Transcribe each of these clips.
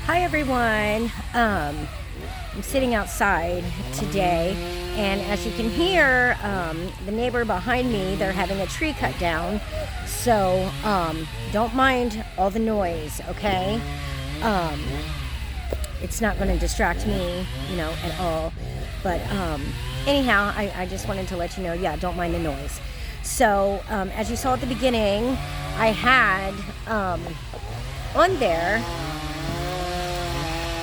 Hi everyone. I'm sitting outside today, and as you can hear, the neighbor behind me, they're having a tree cut down. So don't mind all the noise, okay? It's not going to distract me, at all. But anyhow, I just wanted to let you know, yeah, don't mind the noise. So as you saw at the beginning, I had on there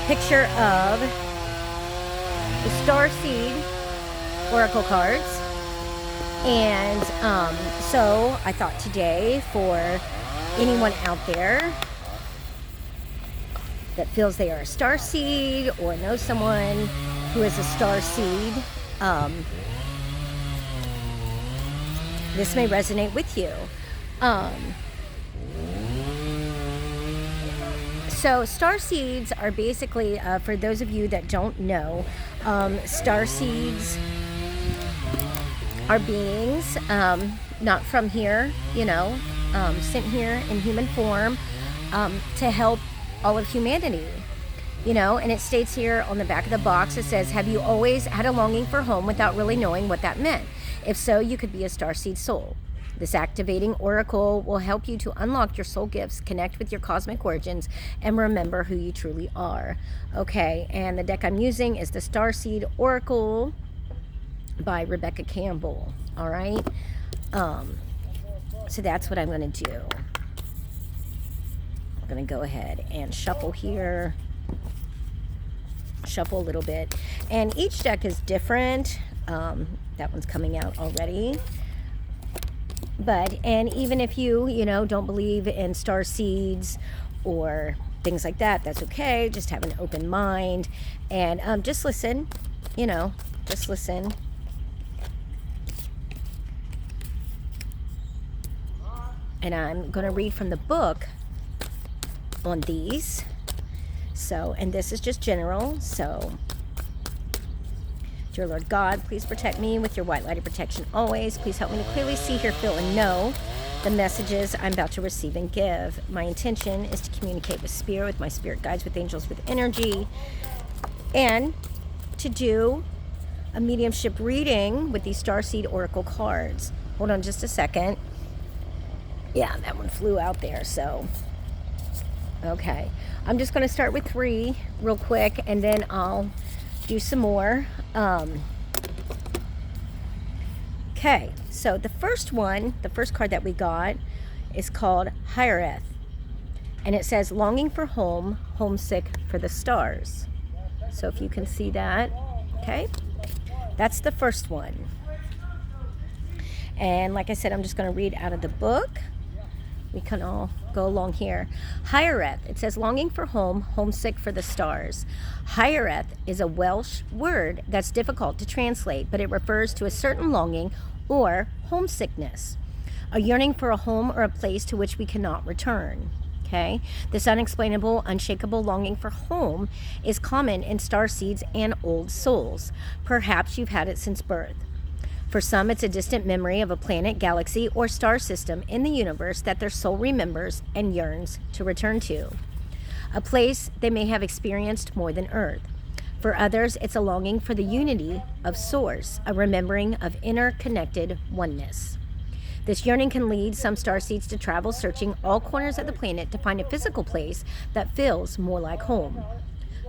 picture of the Starseed Oracle cards. And so I thought today, for anyone out there that feels they are a Starseed or knows someone who is a Starseed, this may resonate with you. So starseeds are basically, for those of you that don't know, starseeds are beings not from here, sent here in human form to help all of humanity. And it states here on the back of the box, it says, have you always had a longing for home without really knowing what that meant? If so, you could be a starseed soul. This activating oracle will help you to unlock your soul gifts, connect with your cosmic origins, and remember who you truly are. Okay, and the deck I'm using is the Starseed Oracle by Rebecca Campbell. All right, so that's what I'm going to do. I'm going to go ahead and shuffle here. Shuffle a little bit. And each deck is different. That one's coming out already. And even if you don't believe in star seeds or things like that, that's okay. Just have an open mind and just listen, just listen. And I'm going to read from the book on these. So, and this is just general. So, dear Lord God, please protect me with your white light of protection always. Please help me to clearly see, hear, feel, and know the messages I'm about to receive and give. My intention is to communicate with spirit, with my spirit guides, with angels, with energy, and to do a mediumship reading with these Starseed Oracle cards. Hold on just a second. Yeah, that one flew out there, so... Okay. I'm just going to start with 3 real quick, and then I'll do some more. Okay, so the first card that we got is called Hiereth, and it says longing for home, homesick for the stars. So if you can see that, okay, that's the first one. And like I said, I'm just going to read out of the book. We can all go along here. Hiereth, it says longing for home, homesick for the stars. Hiereth is a Welsh word that's difficult to translate, but it refers to a certain longing or homesickness, a yearning for a home or a place to which we cannot return. Okay, this unexplainable, unshakable longing for home is common in starseeds and old souls. Perhaps you've had it since birth. For some, it's a distant memory of a planet, galaxy, or star system in the universe that their soul remembers and yearns to return to. A place they may have experienced more than Earth. For others, it's a longing for the unity of Source, a remembering of interconnected oneness. This yearning can lead some starseeds to travel searching all corners of the planet to find a physical place that feels more like home.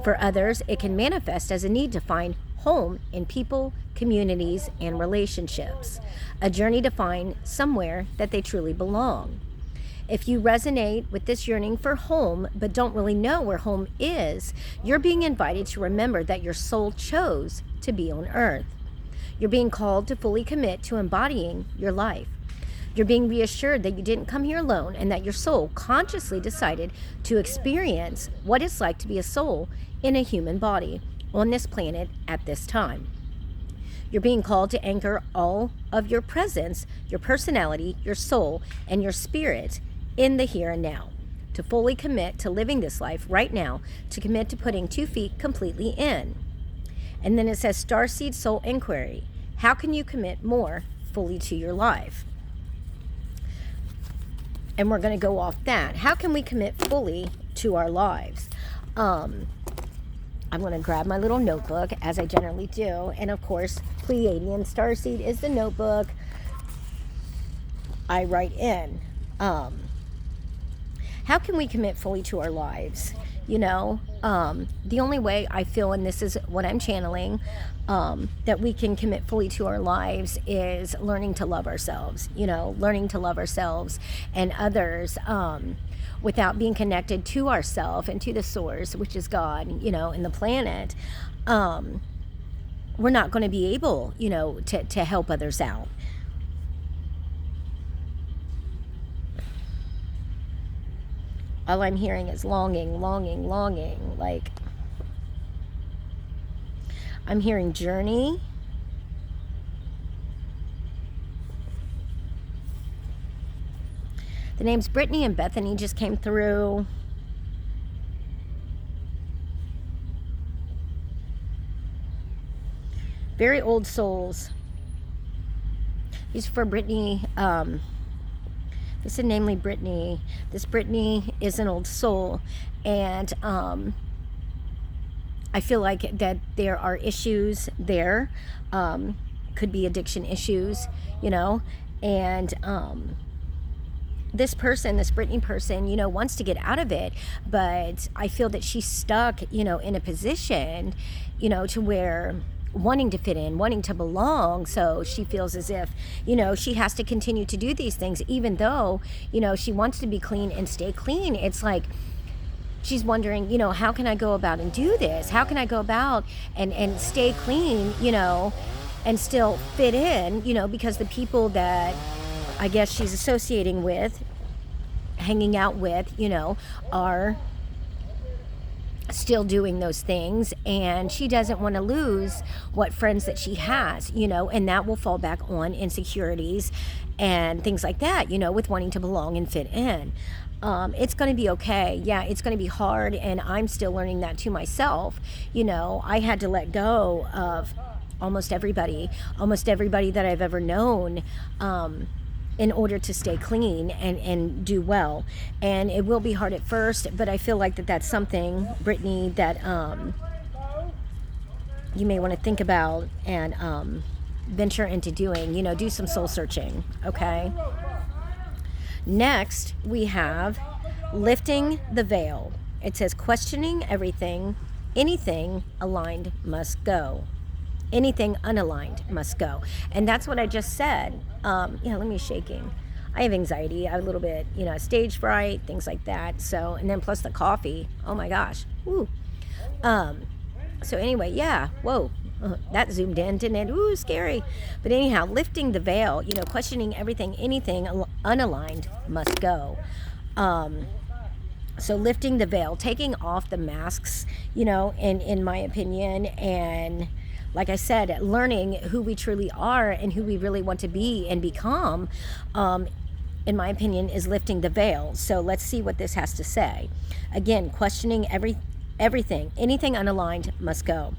For others, it can manifest as a need to find home in people, communities, and relationships, a journey to find somewhere that they truly belong. If you resonate with this yearning for home but don't really know where home is, you're being invited to remember that your soul chose to be on Earth. You're being called to fully commit to embodying your life. You're being reassured that you didn't come here alone and that your soul consciously decided to experience what it's like to be a soul in a human body on this planet at this time. You're being called to anchor all of your presence, your personality, your soul, and your spirit in the here and now, to fully commit to living this life right now, to commit to putting 2 feet completely in. And then it says Starseed Soul Inquiry. How can you commit more fully to your life? And we're going to go off that. How can we commit fully to our lives? I'm going to grab my little notebook, as I generally do. And of course, Pleiadian Starseed is the notebook I write in. How can we commit fully to our lives? The only way I feel, and this is what I'm channeling, that we can commit fully to our lives is learning to love ourselves, learning to love ourselves and others, without being connected to ourselves and to the source, which is God, and the planet. We're not going to be able, to help others out. All I'm hearing is longing, longing, longing. Like, I'm hearing journey. The names Brittany and Bethany just came through. Very old souls. These are for Brittany. This is namely Brittany. This Brittany is an old soul, and I feel like that there are issues there. Could be addiction issues, and this person, this Brittany person, wants to get out of it, but I feel that she's stuck, in a position, to where wanting to fit in, wanting to belong. So she feels as if, she has to continue to do these things, even though, she wants to be clean and stay clean. It's like she's wondering, how can I go about and do this? How can I go about and stay clean, and still fit in, because the people that I guess she's associating with, hanging out with, are still doing those things, and she doesn't want to lose what friends that she has, and that will fall back on insecurities and things like that, with wanting to belong and fit in. It's going to be okay. Yeah, it's going to be hard, and I'm still learning that to myself. I had to let go of almost everybody that I've ever known, in order to stay clean and do well. And it will be hard at first, but I feel like that's something, Brittany, that you may want to think about and venture into doing, do some soul searching, okay? Next, we have lifting the veil. It says questioning everything, anything aligned must go. Anything unaligned must go. And that's what I just said. Let me shaking. I have anxiety. I have a little bit, stage fright, things like that. So, and then plus the coffee. Oh my gosh. Ooh. So anyway, yeah. Whoa. That zoomed in, didn't it? Ooh, scary. But anyhow, lifting the veil, questioning everything, anything unaligned must go. So lifting the veil, taking off the masks, in my opinion, and like I said, learning who we truly are and who we really want to be and become, in my opinion, is lifting the veil. So let's see what this has to say. Again, questioning everything, anything unaligned must go.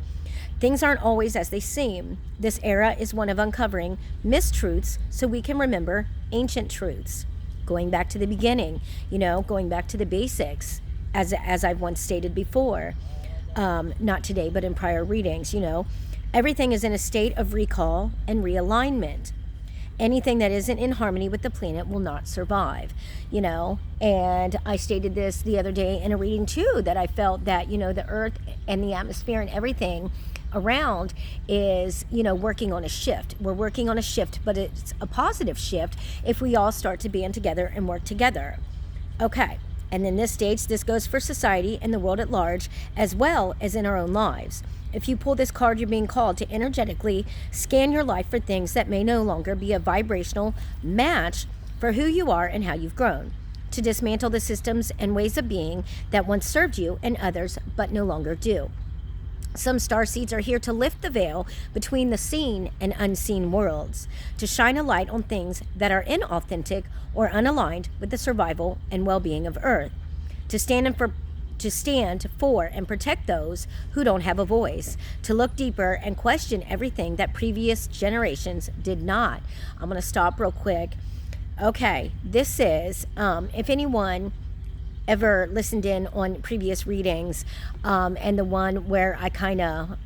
Things aren't always as they seem. This era is one of uncovering mistruths so we can remember ancient truths. Going back to the beginning, going back to the basics, as I've once stated before, not today, but in prior readings, everything is in a state of recall and realignment. Anything that isn't in harmony with the planet will not survive, and I stated this the other day in a reading too, that I felt that, the earth and the atmosphere and everything around is, working on a shift. We're working on a shift, but it's a positive shift if we all start to band together and work together. Okay. And in this stage, this goes for society and the world at large, as well as in our own lives. If you pull this card, you're being called to energetically scan your life for things that may no longer be a vibrational match for who you are and how you've grown. To dismantle the systems and ways of being that once served you and others, but no longer do. Some starseeds are here to lift the veil between the seen and unseen worlds, to shine a light on things that are inauthentic or unaligned with the survival and well-being of Earth, to stand for and protect those who don't have a voice, to look deeper and question everything that previous generations did not. I'm going to stop real quick. Okay, this is, if anyone ever listened in on previous readings, and the one where I kind of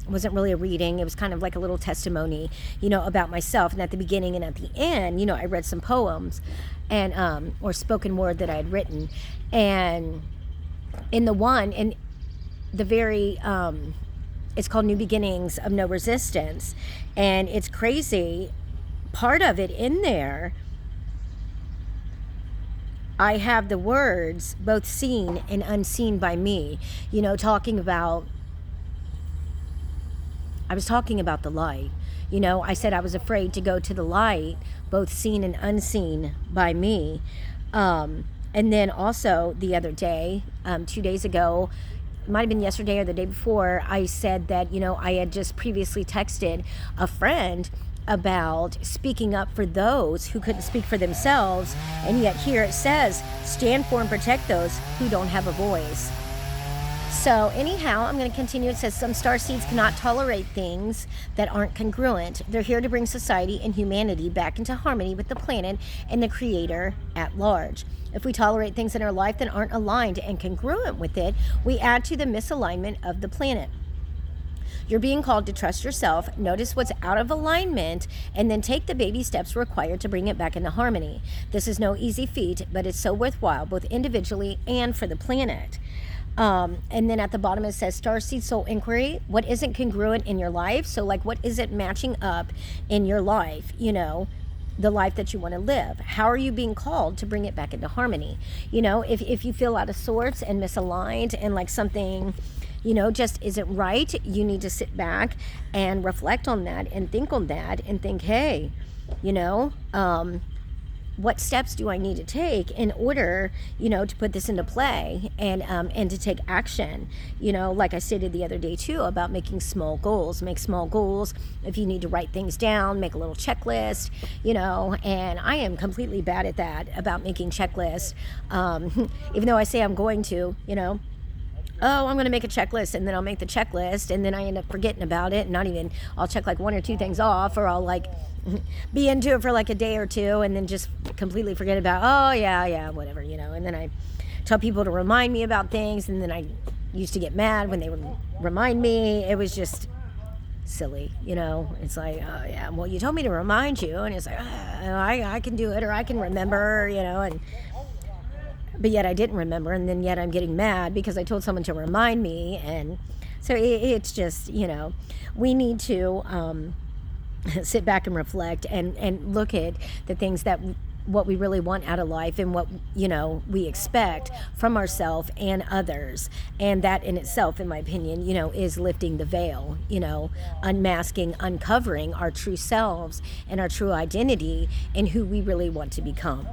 wasn't really a reading, it was kind of like a little testimony, about myself. And at the beginning and at the end, I read some poems and or spoken word that I had written. And in the one, and the very it's called New Beginnings of No Resistance, and it's crazy. Part of it in there, I have the words both seen and unseen by me, talking about, I was talking about the light. I said I was afraid to go to the light, both seen and unseen by me. And then also the other day, 2 days ago, it might have been yesterday or the day before, I said that, I had just previously texted a friend about speaking up for those who couldn't speak for themselves, and yet here it says, stand for and protect those who don't have a voice. So anyhow, I'm going to continue. It says some starseeds cannot tolerate things that aren't congruent. They're here to bring society and humanity back into harmony with the planet and the creator at large. If we tolerate things in our life that aren't aligned and congruent with it, we add to the misalignment of the planet. You're being called to trust yourself, notice what's out of alignment, and then take the baby steps required to bring it back into harmony. This is no easy feat, but it's so worthwhile, both individually and for the planet. And then at the bottom it says Starseed Soul Inquiry. What isn't congruent in your life? So like, what isn't matching up in your life, the life that you want to live? How are you being called to bring it back into harmony? If you feel out of sorts and misaligned and like something just isn't right, you need to sit back and reflect on that and think on that and think, hey, what steps do I need to take in order, to put this into play and to take action? Like I stated the other day too, about making small goals. Make small goals. If you need to write things down, make a little checklist, and I am completely bad at that, about making checklists. Even though I say I'm going to, I'm going to make a checklist, and then I'll make the checklist, and then I end up forgetting about it, and I'll check like 1 or 2 things off, or I'll like be into it for like a day or two and then just completely forget about, whatever, and then I tell people to remind me about things, and then I used to get mad when they would remind me. It was just silly, it's like, oh yeah, well, you told me to remind you, and it's like, I can do it, or I can remember, but yet I didn't remember, and then yet I'm getting mad because I told someone to remind me. And so it's just, we need to sit back and reflect and look at the things that what we really want out of life, and what we expect from ourselves and others. And that in itself, in my opinion, is lifting the veil, unmasking, uncovering our true selves and our true identity and who we really want to become.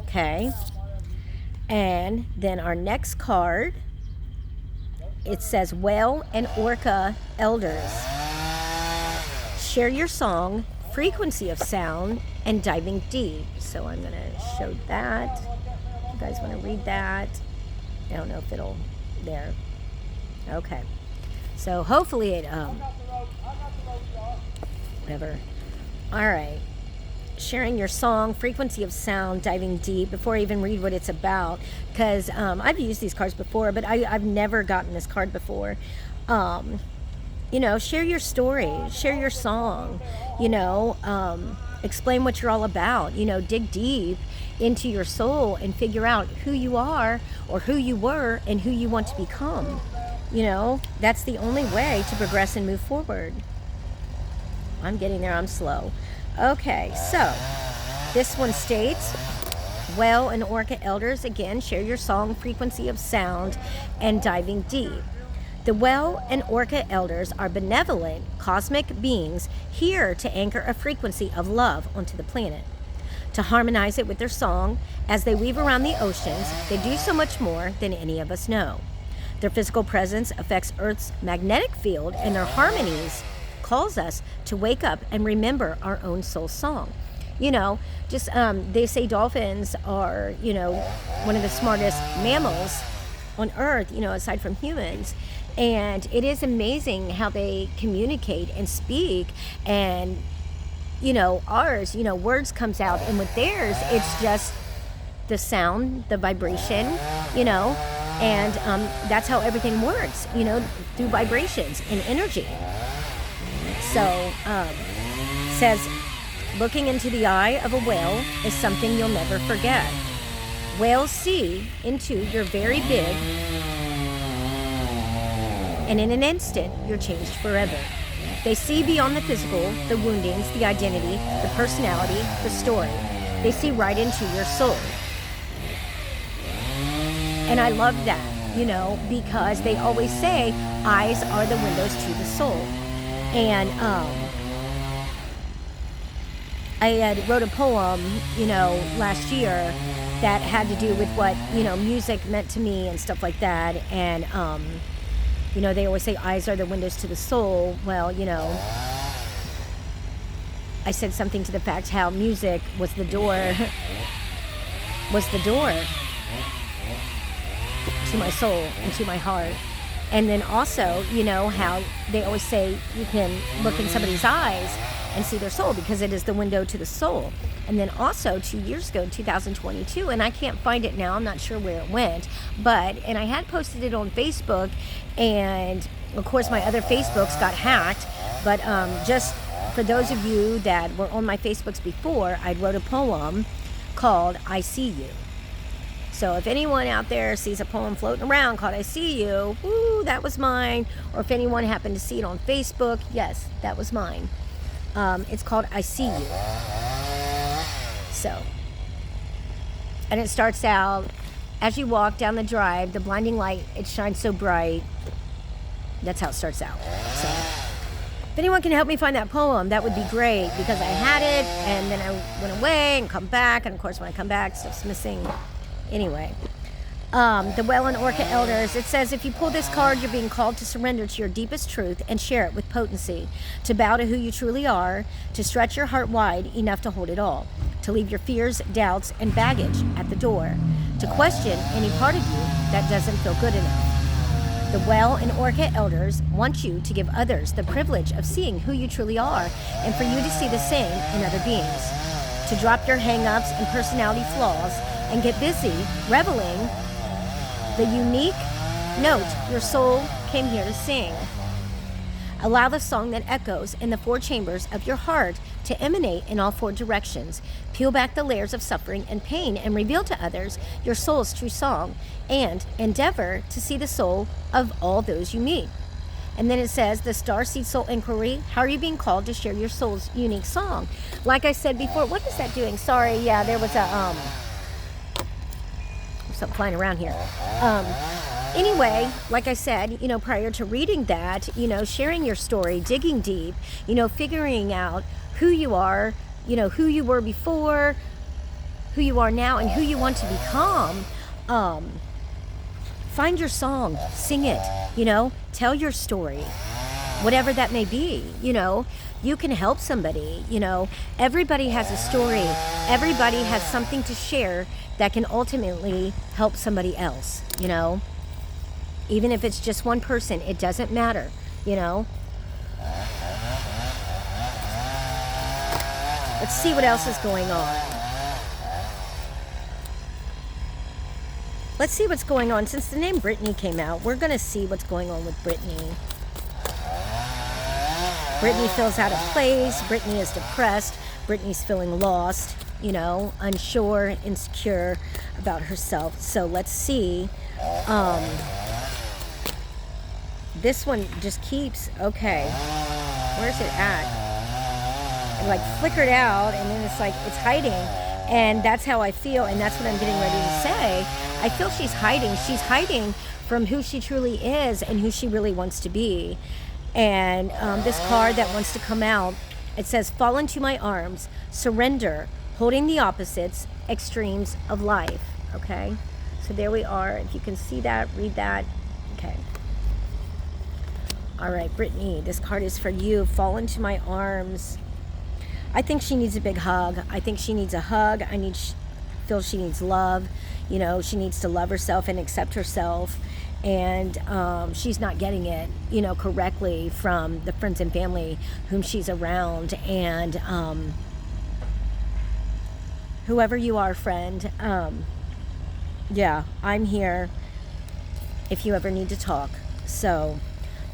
Okay. And then our next card, it says Whale and Orca Elders. Share your song, frequency of sound, and diving deep. So I'm going to show that. You guys want to read that? I don't know if it'll, there. Okay. So hopefully it, whatever. All right. Sharing your song, frequency of sound, diving deep. Before I even read what it's about, because I've used these cards before, but I've never gotten this card before. Share your story, share your song, explain what you're all about, dig deep into your soul and figure out who you are, or who you were, and who you want to become. That's the only way to progress and move forward. I'm getting there, I'm slow. Okay, so this one states, Whale and Orca Elders, again, share your song, frequency of sound, and diving deep. The Whale and Orca Elders are benevolent, cosmic beings here to anchor a frequency of love onto the planet. To harmonize it with their song, as they weave around the oceans, they do so much more than any of us know. Their physical presence affects Earth's magnetic field, and their harmonies calls us to wake up and remember our own soul song. They say dolphins are, one of the smartest mammals on Earth, aside from humans. And it is amazing how they communicate and speak. And, ours, words comes out. And with theirs, it's just the sound, the vibration, and that's how everything works, through vibrations and energy. So, says, looking into the eye of a whale is something you'll never forget. Whales see into your very big, and in an instant, you're changed forever. They see beyond the physical, the woundings, the identity, the personality, the story. They see right into your soul. And I love that, because they always say eyes are the windows to the soul. And I had wrote a poem, last year that had to do with what, music meant to me and stuff like that. And, they always say eyes are the windows to the soul. Well, I said something to the fact how music was the door, to my soul and to my heart. And then also, how they always say you can look in somebody's eyes and see their soul because it is the window to the soul. And then also 2 years ago, 2022, and I can't find it now, I'm not sure where it went, and I had posted it on Facebook, and of course my other Facebooks got hacked, but just for those of you that were on my Facebooks before, I wrote a poem called I See You. So if anyone out there sees a poem floating around called I See You, woo, that was mine. Or if anyone happened to see it on Facebook, yes, that was mine. It's called I See You. So, and it starts out, as you walk down the drive, the blinding light, it shines so bright. That's how it starts out. So, if anyone can help me find that poem, that would be great, because I had it, and then I went away and come back, and of course when I come back, stuff's missing. Anyway, the Well and Orca Elders, it says, if you pull this card, you're being called to surrender to your deepest truth and share it with potency, to bow to who you truly are, to stretch your heart wide enough to hold it all, to leave your fears, doubts, and baggage at the door, to question any part of you that doesn't feel good enough. The Well and Orca Elders want you to give others the privilege of seeing who you truly are, and for you to see the same in other beings, to drop your hang-ups and personality flaws and get busy reveling the unique note your soul came here to sing. Allow the song that echoes in the four chambers of your heart to emanate in all four directions. Peel back the layers of suffering and pain and reveal to others your soul's true song, and endeavor to see the soul of all those you meet. And then it says, the Starseed Soul Inquiry, how are you being called to share your soul's unique song? Like I said before, what is that doing? Sorry, yeah, there was a, something flying around here. Anyway, like I said, prior to reading that, sharing your story, digging deep, figuring out who you are, who you were before, who you are now, and who you want to become. Find your song, sing it, tell your story, whatever that may be, you can help somebody, everybody has a story, everybody has something to share that can ultimately help somebody else, even if it's just one person, it doesn't matter, Let's see what else is going on. Let's see what's going on. Since the name Brittany came out, we're going to see what's going on with Brittany. Brittany feels out of place. Brittany is depressed. Brittany's feeling lost, unsure, insecure about herself. So let's see. This one just keeps, okay. Where's it at? It like flickered out, and then it's like, it's hiding. And that's how I feel, and that's what I'm getting ready to say. I feel she's hiding. She's hiding from who she truly is and who she really wants to be. And this card that wants to come out, it says, fall into my arms, surrender, holding the opposites, extremes of life. Okay? So there we are. If you can see that, read that. Okay. All right, Brittany, this card is for you. Fall into my arms. I think she needs a big hug. I think she needs a hug. Feel she needs love. She needs to love herself and accept herself. And she's not getting it, correctly from the friends and family whom she's around. And whoever you are, friend, Yeah, I'm here if you ever need to talk. So,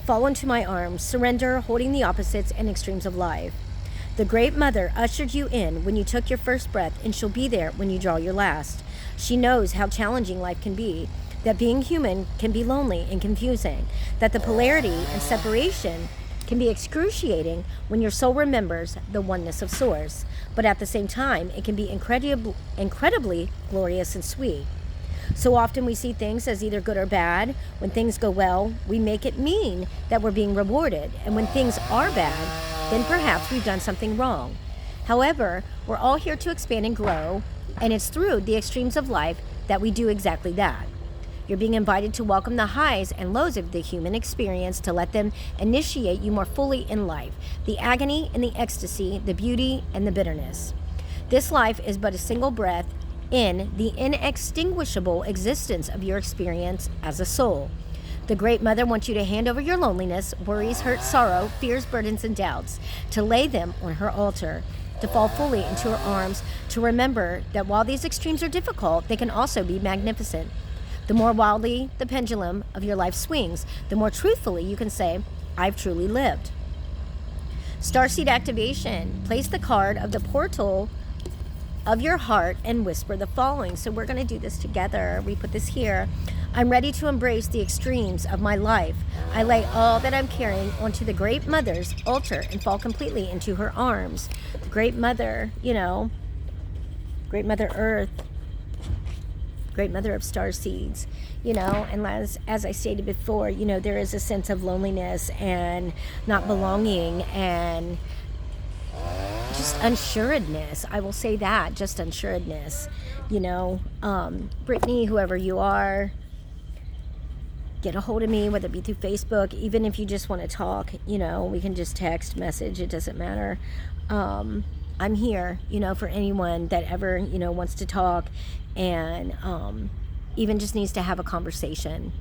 fall into my arms, surrender, holding the opposites and extremes of life. The Great Mother ushered you in when you took your first breath, and she'll be there when you draw your last. She knows how challenging life can be, that being human can be lonely and confusing, that the polarity and separation can be excruciating when your soul remembers the oneness of Source, but at the same time, it can be incredibly glorious and sweet. So often we see things as either good or bad. When things go well, we make it mean that we're being rewarded. And when things are bad, then perhaps we've done something wrong. However, we're all here to expand and grow, and it's through the extremes of life that we do exactly that. You're being invited to welcome the highs and lows of the human experience, to let them initiate you more fully in life, the agony and the ecstasy, the beauty and the bitterness. This life is but a single breath in the inextinguishable existence of your experience as a soul. The Great Mother wants you to hand over your loneliness, worries, hurt, sorrow, fears, burdens, and doubts, to lay them on her altar, to fall fully into her arms, to remember that while these extremes are difficult, they can also be magnificent. The more wildly the pendulum of your life swings, the more truthfully you can say, I've truly lived. Starseed activation. Place the card of the portal of your heart and whisper the following. So we're going to do this together. We put this here. I'm ready to embrace the extremes of my life. I lay all that I'm carrying onto the Great Mother's altar and fall completely into her arms. The Great Mother, Great Mother Earth, Great Mother of Starseeds, and as I stated before, there is a sense of loneliness and not belonging and just unsuredness. I will say that, just unsuredness. Brittany, whoever you are, get a hold of me, whether it be through Facebook, even if you just want to talk, we can just text, message, it doesn't matter. I'm here, for anyone that ever, wants to talk and even just needs to have a conversation.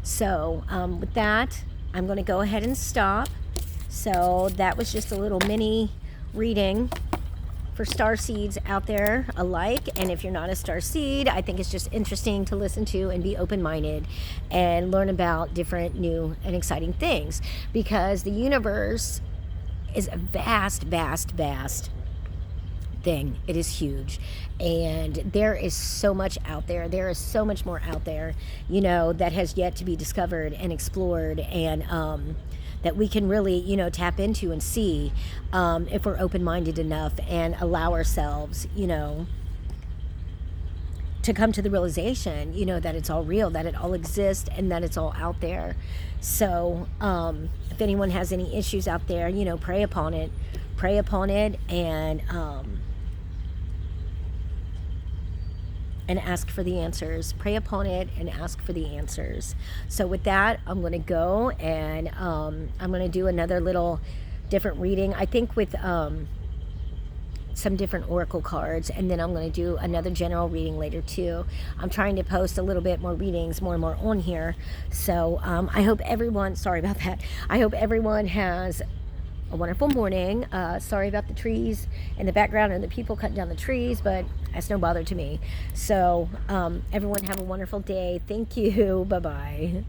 So with that, I'm going to go ahead and stop. So that was just a little mini reading for starseeds out there alike. And if you're not a starseed, I think it's just interesting to listen to and be open-minded and learn about different new and exciting things, because the universe is a vast, vast, vast thing. It is huge, and there is so much out there. There is so much more out there, that has yet to be discovered and explored, and that we can really, tap into and see if we're open-minded enough and allow ourselves, to come to the realization, that it's all real, that it all exists, and that it's all out there. So if anyone has any issues out there, pray upon it, and ask for the answers. Pray upon it and ask for the answers. So with that, I'm going to go and I'm going to do another little different reading, I think with some different oracle cards, and then I'm going to do another general reading later too. I'm trying to post a little bit more readings, more and more on here. So I hope everyone, sorry about that, I hope everyone has a wonderful morning. Sorry about the trees in the background and the people cutting down the trees, but that's no bother to me. So everyone have a wonderful day. Thank you. Bye-bye.